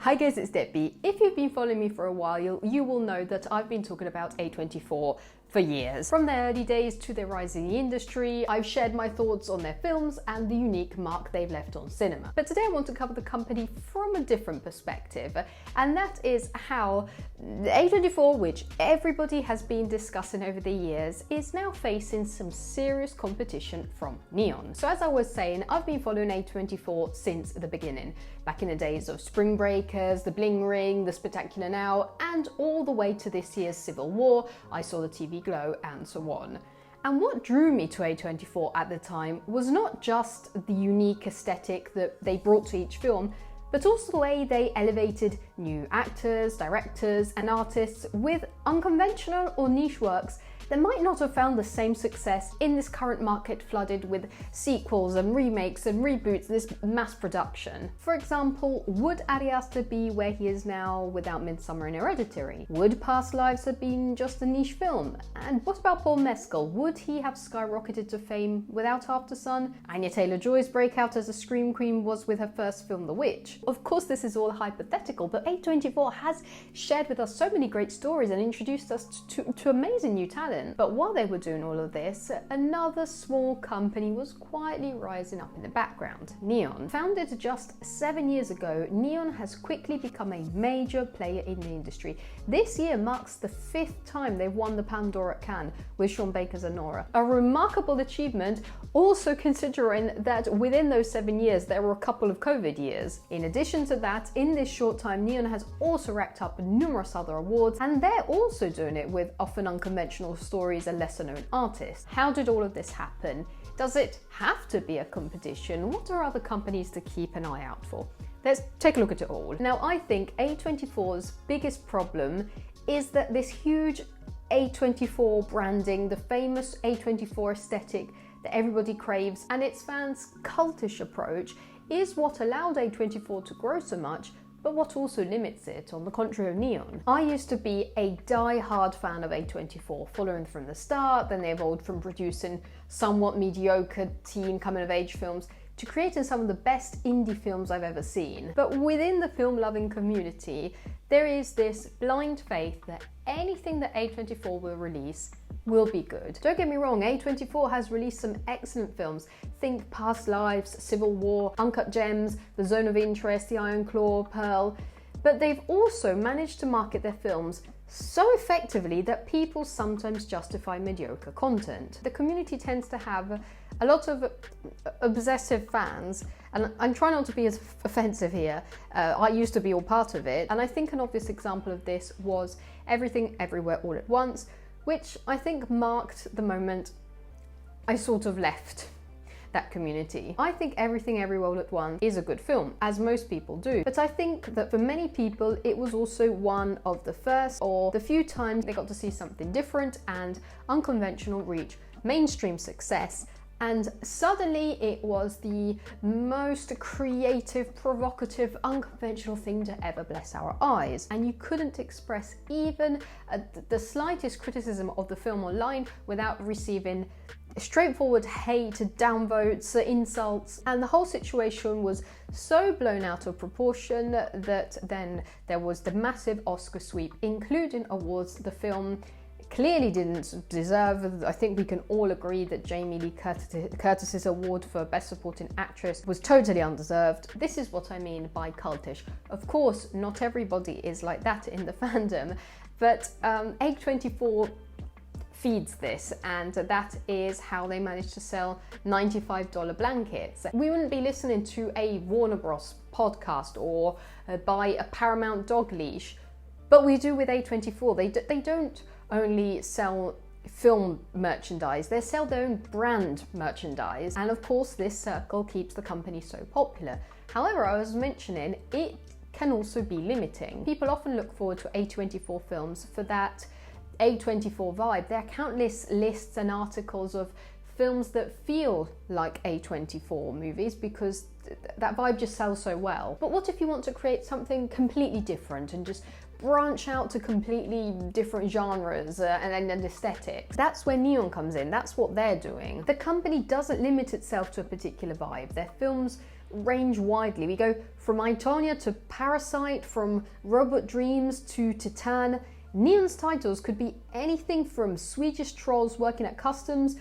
Hi guys, it's Debbie. If you've been following me for a while, you will know that I've been talking about A24 for years. From their early days to their rise in the industry, I've shared my thoughts on their films and the unique mark they've left on cinema. But today I want to cover the company from a different perspective, and that is how A24, which everybody has been discussing over the years, is now facing some serious competition from Neon. So as I was saying, I've been following A24 since the beginning, back in the days of Spring Breakers, The Bling Ring, The Spectacular Now, and all the way to this year's Civil War, I Saw the TV Glow, and so on. And what drew me to A24 at the time was not just the unique aesthetic that they brought to each film, but also the way they elevated new actors, directors, and artists with unconventional or niche works that might not have found the same success in this current market flooded with sequels and remakes and reboots, this mass production. For example, would Ari Aster be where he is now without Midsommar and Hereditary? Would Past Lives have been just a niche film? And what about Paul Mescal? Would he have skyrocketed to fame without After Sun? Anya Taylor-Joy's breakout as a Scream Queen was with her first film, The Witch. Of course, this is all hypothetical, but A24 has shared with us so many great stories and introduced us to amazing new talent. But while they were doing all of this, another small company was quietly rising up in the background, Neon. Founded just 7 years ago, Neon has quickly become a major player in the industry. This year marks the 5th time they've won the Pandora at Cannes with Sean Baker's Anora. A remarkable achievement, also considering that within those 7 years there were a couple of COVID years. In addition to that, in this short time, Neon has also racked up numerous other awards, and they're also doing it with often unconventional stories and lesser known artists. How did all of this happen? Does it have to be a competition? What are other companies to keep an eye out for? Let's take a look at it all. Now, I think A24's biggest problem is that this huge A24 branding, the famous A24 aesthetic that everybody craves, and its fans' cultish approach is what allowed A24 to grow so much, but what also limits it, on the contrary of Neon. I used to be a die-hard fan of A24, following from the start. Then they evolved from producing somewhat mediocre teen coming-of-age films to creating some of the best indie films I've ever seen. But within the film-loving community, there is this blind faith that anything that A24 will release will be good. Don't get me wrong, A24 has released some excellent films. Think Past Lives, Civil War, Uncut Gems, The Zone of Interest, The Iron Claw, Pearl. But they've also managed to market their films so effectively that people sometimes justify mediocre content. The community tends to have a lot of obsessive fans, and I'm trying not to be as offensive here. I used to be all part of it, and I think an obvious example of this was Everything Everywhere All at Once, which I think marked the moment I sort of left that community. I think Everything Everywhere All at Once is a good film, as most people do, but I think that for many people it was also one of the first or the few times they got to see something different and unconventional reach mainstream success. And suddenly it was the most creative, provocative, unconventional thing to ever bless our eyes. And you couldn't express even the slightest criticism of the film online without receiving straightforward hate, downvotes, insults. And the whole situation was so blown out of proportion that then there was the massive Oscar sweep, including awards the film clearly didn't deserve. I think we can all agree that Jamie Lee Curtis's award for Best Supporting Actress was totally undeserved. This is what I mean by cultish. Of course, not everybody is like that in the fandom, but A24 feeds this, and that is how they managed to sell $95 blankets. We wouldn't be listening to a Warner Bros. Podcast or buy a Paramount dog leash, but we do with A24. They don't only sell film merchandise, they sell their own brand merchandise, and of course this circle keeps the company so popular. However, I was mentioning, it can also be limiting. People often look forward to A24 films for that A24 vibe. There are countless lists and articles of films that feel like A24 movies because that vibe just sells so well. But what if you want to create something completely different and just branch out to completely different genres and aesthetics? That's where Neon comes in. That's what they're doing. The company doesn't limit itself to a particular vibe. Their films range widely. We go from I, Tonya to Parasite, from Robot Dreams to Titan. Neon's titles could be anything from Swedish trolls working at customs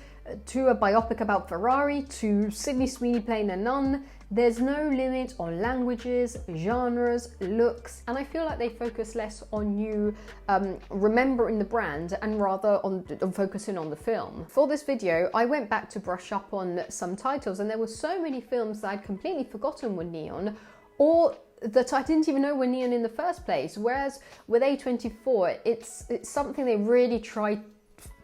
to a biopic about Ferrari to Sydney Sweeney playing a nun. There's no limit on languages, genres, looks, and I feel like they focus less on you remembering the brand and rather on focusing on the film. For this video, I went back to brush up on some titles, and there were so many films that I'd completely forgotten were Neon, or that I didn't even know were Neon in the first place. Whereas with A24, it's something they really tried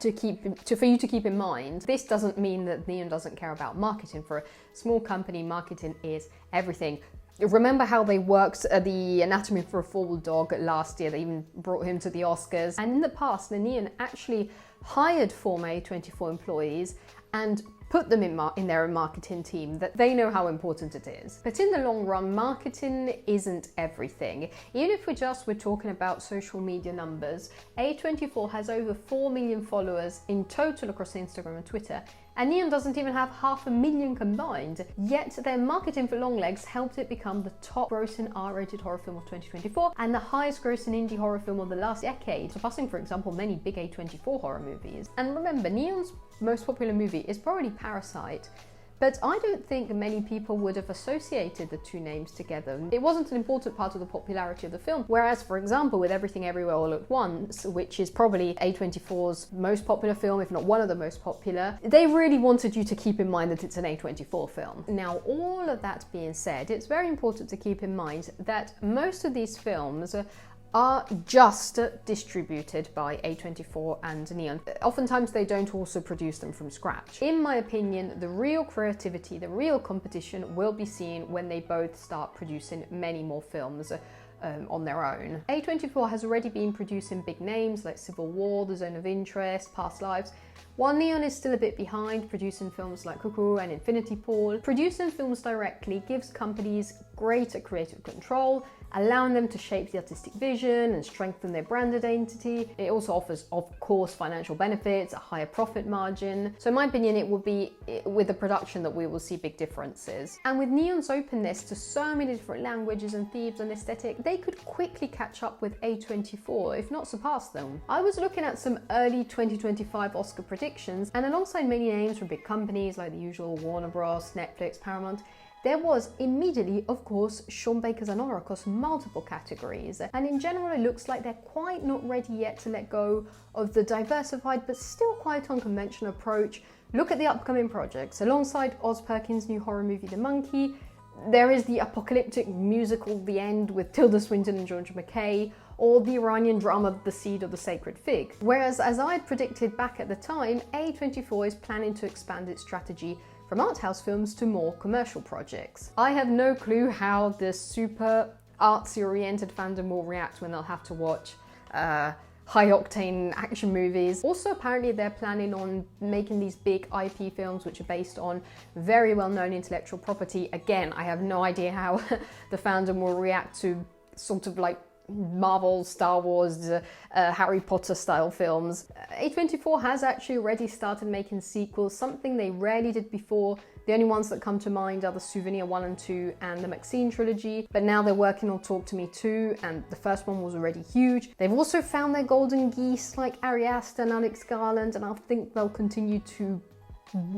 for you to keep in mind. This doesn't mean that Neon doesn't care about marketing. For a small company, marketing is everything. Remember how they worked the Anatomy for a Fall Dog last year? They even brought him to the Oscars. And in the past, Neon actually hired former A24 employees and put them in their marketing team, that they know how important it is. But in the long run, marketing isn't everything. Even if we're talking about social media numbers, A24 has over 4 million followers in total across Instagram and Twitter, and Neon doesn't even have 500,000 combined. Yet their marketing for Longlegs helped it become the top grossing R-rated horror film of 2024 and the highest grossing indie horror film of the last decade, surpassing, for example, many big A24 horror movies. And remember, Neon's most popular movie is probably Parasite, but I don't think many people would have associated the two names together. It wasn't an important part of the popularity of the film, whereas, for example, with Everything Everywhere All at Once, which is probably A24's most popular film, if not one of the most popular, they really wanted you to keep in mind that it's an A24 film. Now, all of that being said, it's very important to keep in mind that most of these films are just distributed by A24 and Neon. Oftentimes they don't also produce them from scratch. In my opinion, the real creativity, the real competition will be seen when they both start producing many more films on their own. A24 has already been producing big names like Civil War, The Zone of Interest, Past Lives, while Neon is still a bit behind, producing films like Cuckoo and Infinity Pool. Producing films directly gives companies greater creative control, allowing them to shape the artistic vision and strengthen their brand identity. It also offers, of course, financial benefits, a higher profit margin. So in my opinion, it will be with the production that we will see big differences. And with Neon's openness to so many different languages and themes and aesthetic, they could quickly catch up with A24, if not surpass them. I was looking at some early 2025 Oscar predictions, and alongside many names from big companies like the usual Warner Bros, Netflix, Paramount, there was immediately, of course, Sean Baker's Anora across multiple categories. And in general, it looks like they're quite not ready yet to let go of the diversified but still quite unconventional approach. Look at the upcoming projects. Alongside Oz Perkins' new horror movie, The Monkey, there is the apocalyptic musical The End with Tilda Swinton and Georgia McKay, or the Iranian drama The Seed of the Sacred Fig. Whereas, as I had predicted back at the time, A24 is planning to expand its strategy from art house films to more commercial projects. I have no clue how the super artsy oriented fandom will react when they'll have to watch high-octane action movies. Also, apparently they're planning on making these big IP films which are based on very well-known intellectual property. Again, I have no idea how the fandom will react to sort of like Marvel, Star Wars, Harry Potter style films. A24 has actually already started making sequels, something they rarely did before. The only ones that come to mind are the Souvenir 1 and 2 and the Maxine trilogy, but now they're working on Talk to Me 2, and the first one was already huge. They've also found their golden geese like Ari Aster and Alex Garland, and I think they'll continue to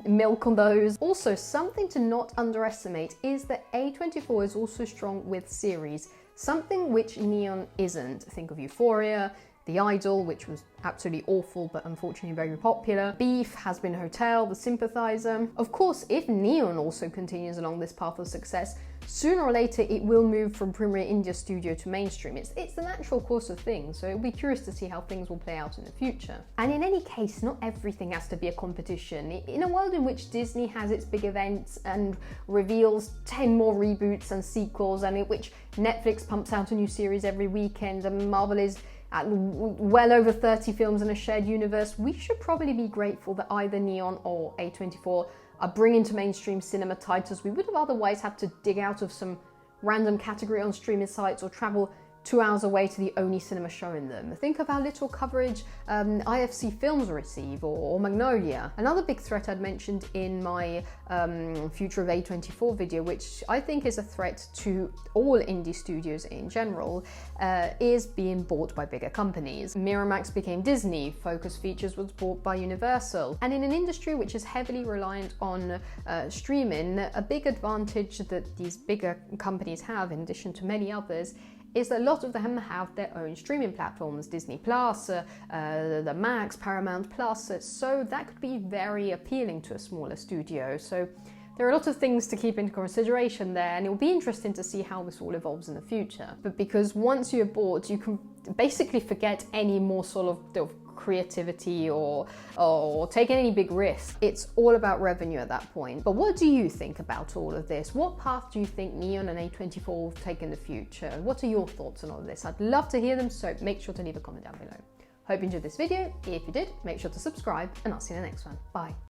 milk on those. Also, something to not underestimate is that A24 is also strong with series, something which Neon isn't. Think of Euphoria, The Idol, which was absolutely awful but unfortunately very popular, Beef, Has Been Hotel, The Sympathizer. Of course, if Neon also continues along this path of success, sooner or later it will move from Premier India studio to mainstream. It's the natural course of things, so it'll be curious to see how things will play out in the future. And in any case, not everything has to be a competition. In a world in which Disney has its big events and reveals 10 more reboots and sequels, and in which Netflix pumps out a new series every weekend, and Marvel is at well over 30 films in a shared universe, we should probably be grateful that either Neon or A24 are bringing to mainstream cinema titles we would have otherwise had to dig out of some random category on streaming sites or travel 2 hours away to the only cinema showing them. Think of how little coverage IFC films receive, or Magnolia. Another big threat I'd mentioned in my Future of A24 video, which I think is a threat to all indie studios in general, is being bought by bigger companies. Miramax became Disney, Focus Features was bought by Universal, and in an industry which is heavily reliant on streaming, a big advantage that these bigger companies have, in addition to many others, is that a lot of them have their own streaming platforms, Disney Plus, the Max, Paramount Plus, so that could be very appealing to a smaller studio. So there are a lot of things to keep into consideration there, and it will be interesting to see how this all evolves in the future. But because once you're bought, you can basically forget any more sort of creativity or taking any big risks. It's all about revenue at that point. But what do you think about all of this? What path do you think Neon and A24 will take in the future? What are your thoughts on all of this? I'd love to hear them, so make sure to leave a comment down below. Hope you enjoyed this video. If you did, make sure to subscribe, and I'll see you in the next one. Bye.